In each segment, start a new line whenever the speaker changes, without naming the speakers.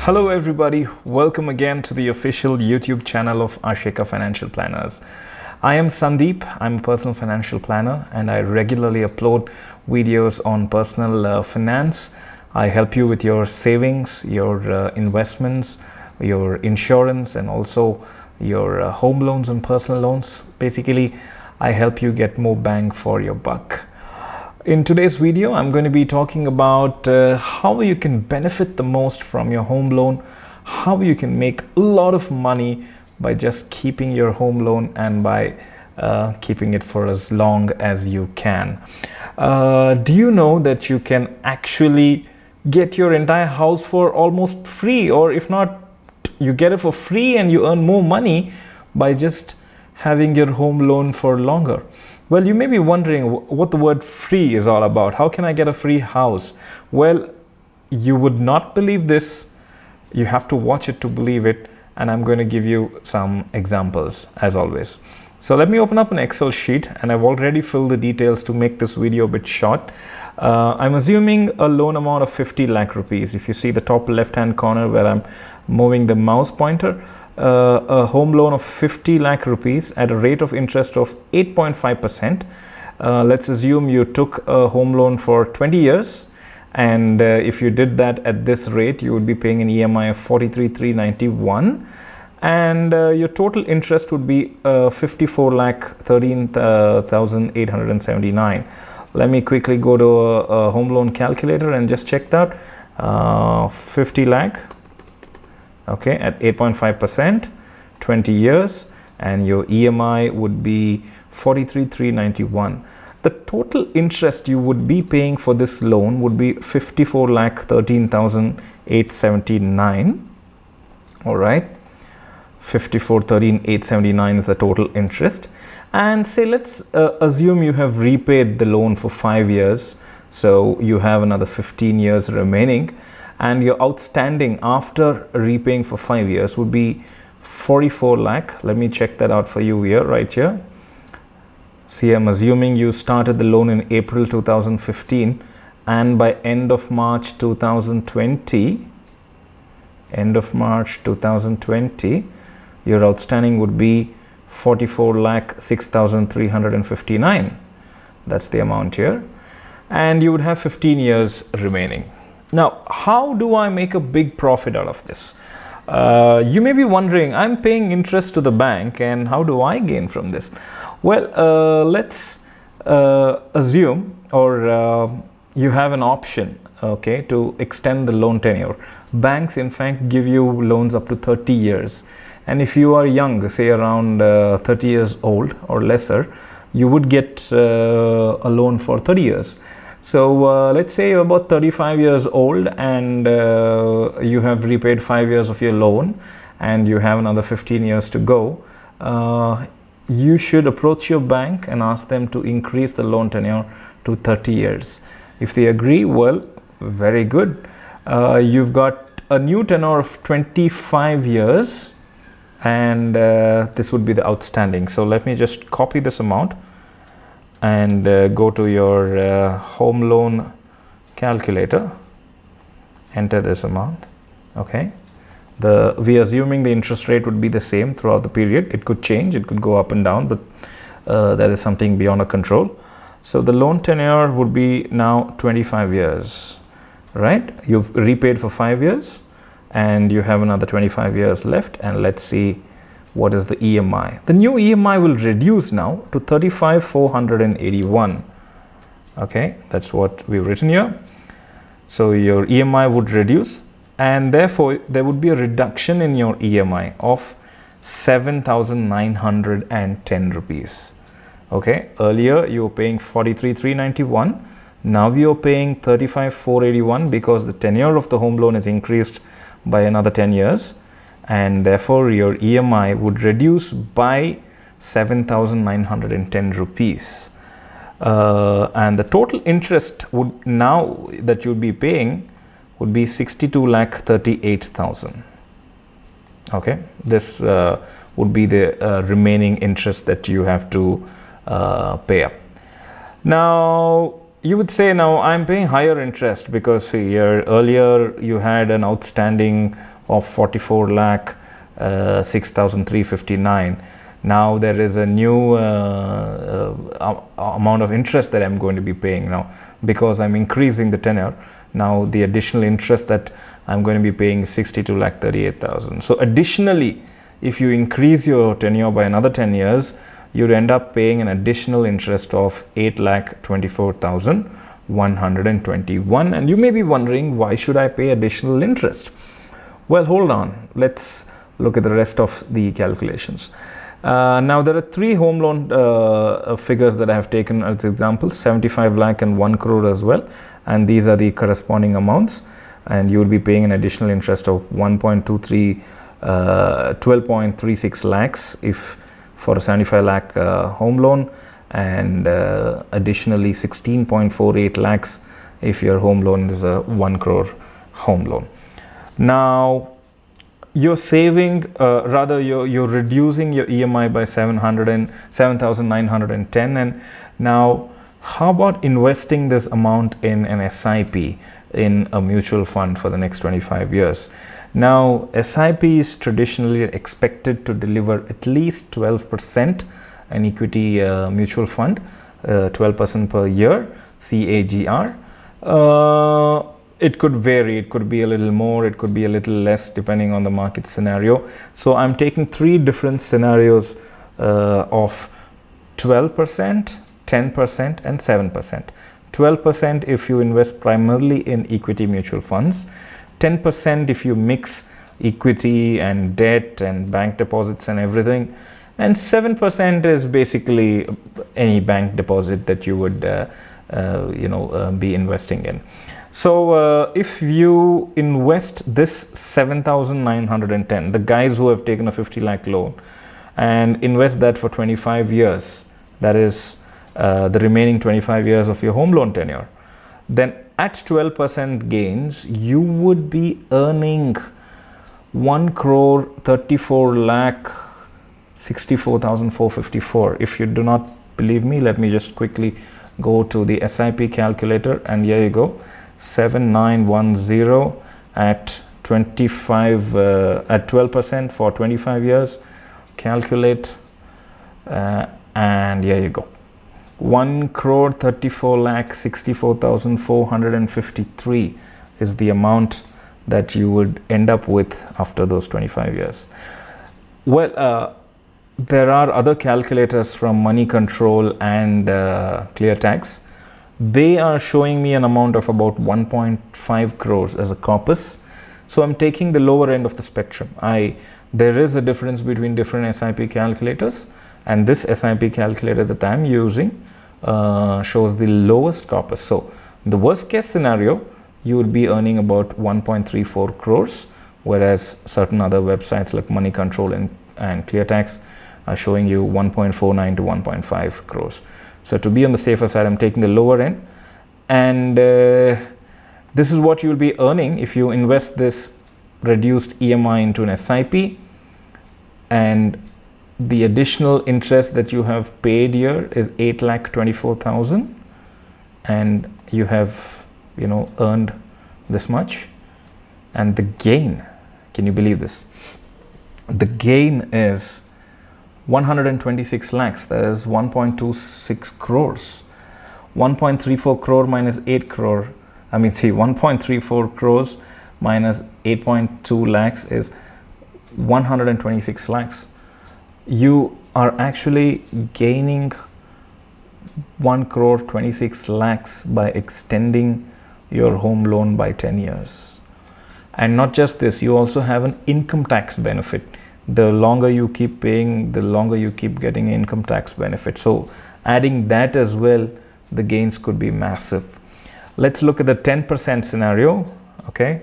Hello everybody, welcome again to the official YouTube channel of AshEka Financial Planners. I am Sandeep, I'm a personal financial planner and I regularly upload videos on personal finance. I help you with your savings, your investments, your insurance and also your home loans and personal loans. Basically, I help you get more bang for your buck. In today's video, I'm going to be talking about how you can benefit the most from your home loan, how you can make a lot of money by just keeping your home loan and by keeping it for as long as you can. Do you know that you can actually get your entire house for almost free, or if not, you get it for free and you earn more money by just having your home loan for longer? Well, you may be wondering what the word free is all about. How can I get a free house? Well, you would not believe this. You have to watch it to believe it. And I'm going to give you some examples as always. So let me open up an Excel sheet, and I've already filled the details to make this video a bit short. I'm assuming a loan amount of 50 lakh rupees. If you see the top left hand corner where I'm moving the mouse pointer, a home loan of 50 lakh rupees at a rate of interest of 8.5%. Let's assume you took a home loan for 20 years. And if you did that at this rate, you would be paying an EMI of 43,391. And your total interest would be 54,13,879. Let me quickly go to a home loan calculator and just check that. 50 lakh, okay, at 8.5%, 20 years, and your EMI would be 43,391. The total interest you would be paying for this loan would be 54,13,879. All right. 54,13,879 is the total interest. And say let's assume you have repaid the loan for 5 years, so you have another 15 years remaining, and your outstanding after repaying for 5 years would be 44 lakh. Let me check that out for you here, right here. See, I'm assuming you started the loan in April 2015, and by end of March 2020, your outstanding would be 44,06,359. That's the amount here. And you would have 15 years remaining. Now, how do I make a big profit out of this? You may be wondering, I'm paying interest to the bank, and how do I gain from this? Well, let's assume, or you have an option, okay, to extend the loan tenure. Banks, in fact, give you loans up to 30 years. And if you are young, say around 30 years old or lesser, you would get a loan for 30 years. So let's say you're about 35 years old and you have repaid 5 years of your loan and you have another 15 years to go. You should approach your bank and ask them to increase the loan tenure to 30 years. If they agree, well, very good. You've got a new tenure of 25 years. And this would be the outstanding. So let me just copy this amount and go to your home loan calculator, enter this amount. Okay, we assuming the interest rate would be the same throughout the period. It could change, it could go up and down, but that is something beyond our control. So the loan tenure would be now 25 years, right? You've repaid for 5 years and you have another 25 years left, and let's see what is the EMI. The new EMI will reduce now to 35,481. Okay, that's what we've written here. So your EMI would reduce, and therefore there would be a reduction in your EMI of 7,910 rupees. Okay, earlier you were paying 43,391. Now you're paying 35,481 because the tenure of the home loan is increased by another 10 years, and therefore your EMI would reduce by 7,910 rupees. And the total interest would now that you'd be paying would be 62,38,000. Okay, this would be the remaining interest that you have to pay up. Now, you would say now I'm paying higher interest because see, earlier you had an outstanding of 44 lakh 6,359. Now there is a new amount of interest that I'm going to be paying now because I'm increasing the tenure. Now the additional interest that I'm going to be paying is 62 lakh 38,000. So additionally, if you increase your tenure by another 10 years, you'd end up paying an additional interest of 8,24,121. And you may be wondering, why should I pay additional interest? Well, hold on. Let's look at the rest of the calculations. Now there are three home loan figures that I have taken as examples, 75 lakh and 1 crore as well. And these are the corresponding amounts. And you will be paying an additional interest of 12.36 lakhs if for a 75 lakh home loan, and additionally 16.48 lakhs if your home loan is a 1 crore home loan. Now you're saving, you're reducing your EMI by 7,910. And now how about investing this amount in an SIP, in a mutual fund for the next 25 years? Now, SIP is traditionally expected to deliver at least 12% an equity mutual fund, 12% per year, CAGR. It could vary. It could be a little more. It could be a little less depending on the market scenario. So I'm taking three different scenarios of 12%, 10% and 7%. 12% if you invest primarily in equity mutual funds, 10% if you mix equity and debt and bank deposits and everything, and 7% is basically any bank deposit that you would be investing in. So if you invest this 7,910, the guys who have taken a 50 lakh loan, and invest that for 25 years, that is the remaining 25 years of your home loan tenure, then at 12% gains, you would be earning 1 crore 34 lakh 64,454. If you do not believe me, let me just quickly go to the SIP calculator, and here you go, 7910 at 25 at 12% for 25 years. Calculate, and here you go. 1 crore 34 lakh 64,453 is the amount that you would end up with after those 25 years. Well, there are other calculators from Money Control and ClearTax. They are showing me an amount of about 1.5 crores as a corpus. So I'm taking the lower end of the spectrum. There is a difference between different SIP calculators, and this SIP calculator that I'm using shows the lowest corpus. So the worst case scenario, you would be earning about 1.34 crores, whereas certain other websites like Money Control and ClearTax are showing you 1.49 to 1.5 crores. So to be on the safer side, I'm taking the lower end, and this is what you will be earning if you invest this reduced EMI into an SIP, and the additional interest that you have paid here is 8,24,000, and you have earned this much. And the gain, can you believe this? The gain is 126 lakhs. That is 1.26 crores. 1.34 crore minus 8 crore. 1.34 crores minus 8.2 lakhs is 126 lakhs. You are actually gaining 1 crore 26 lakhs by extending your home loan by 10 years. And not just this, you also have an income tax benefit. The longer you keep paying, the longer you keep getting income tax benefit. So adding that as well, the gains could be massive. Let's look at the 10% scenario, okay?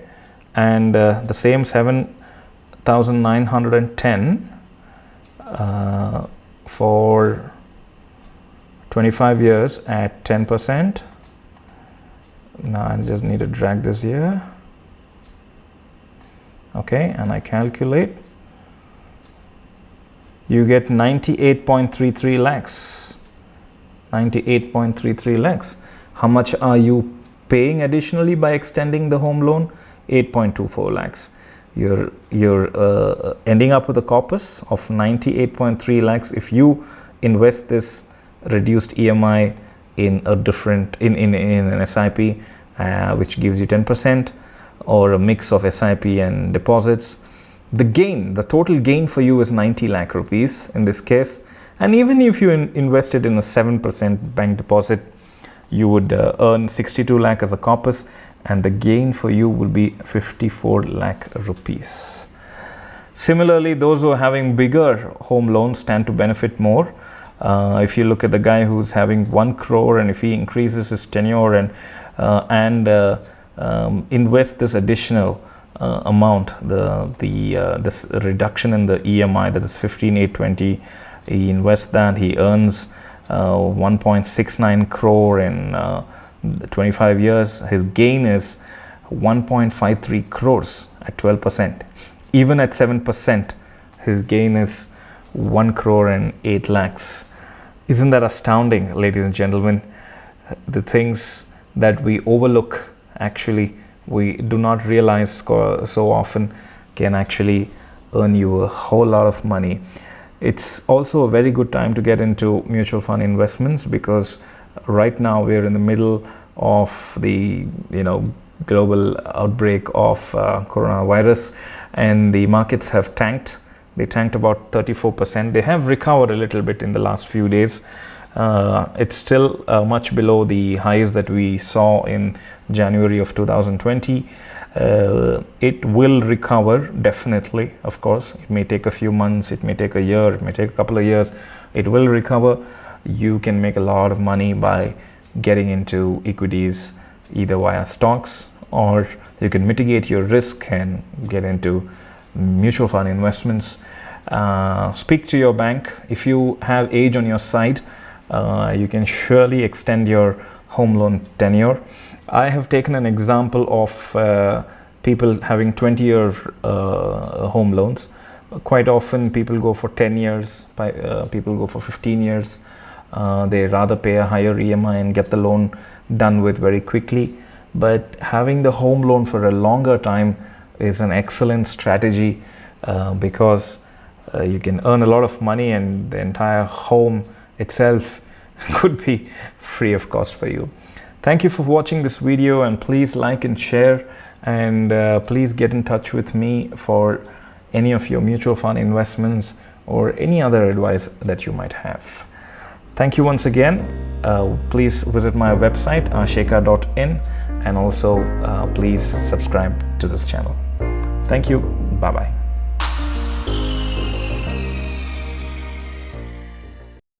And the same 7,910 for 25 years at 10%. Now I just need to drag this here. Okay, and I calculate. You get 98.33 lakhs. 98.33 lakhs. How much are you paying additionally by extending the home loan? 8.24 lakhs. You're ending up with a corpus of 98.3 lakhs if you invest this reduced EMI in a different in an SIP, which gives you 10%, or a mix of SIP and deposits. The total gain for you is 90 lakh rupees in this case. And even if you invested in a 7% bank deposit, you would earn 62 lakh as a corpus, and the gain for you will be 54 lakh rupees. Similarly, those who are having bigger home loans stand to benefit more. If you look at the guy who's having 1 crore, and if he increases his tenure and invest this additional amount, this reduction in the EMI, that is 15,820, he invests that, he earns 1.69 crore in 25 years. His gain is 1.53 crores at 12%. Even at 7%, his gain is 1 crore and 8 lakhs. Isn't that astounding, ladies and gentlemen? The things that we overlook, actually, we do not realize so often, can actually earn you a whole lot of money. It's also a very good time to get into mutual fund investments, because right now we're in the middle of the global outbreak of coronavirus, and the markets have tanked. They tanked about 34%. They have recovered a little bit in the last few days. It's still much below the highs that we saw in January of 2020. It will recover, definitely. Of course, it may take a few months, it may take a year, it may take a couple of years. It will recover. You can make a lot of money by getting into equities, either via stocks, or you can mitigate your risk and get into mutual fund investments. Speak to your bank. If you have age on your side, you can surely extend your home loan tenure. I have taken an example of people having 20-year home loans. Quite often people go for 10 years, people go for 15 years. They rather pay a higher EMI and get the loan done with very quickly. But having the home loan for a longer time is an excellent strategy, because you can earn a lot of money, and the entire home itself could be free of cost for you. Thank you for watching this video, and please like and share, and please get in touch with me for any of your mutual fund investments or any other advice that you might have. Thank you once again. Please visit my website asheka.in, and also please subscribe to this channel. Thank you. Bye bye.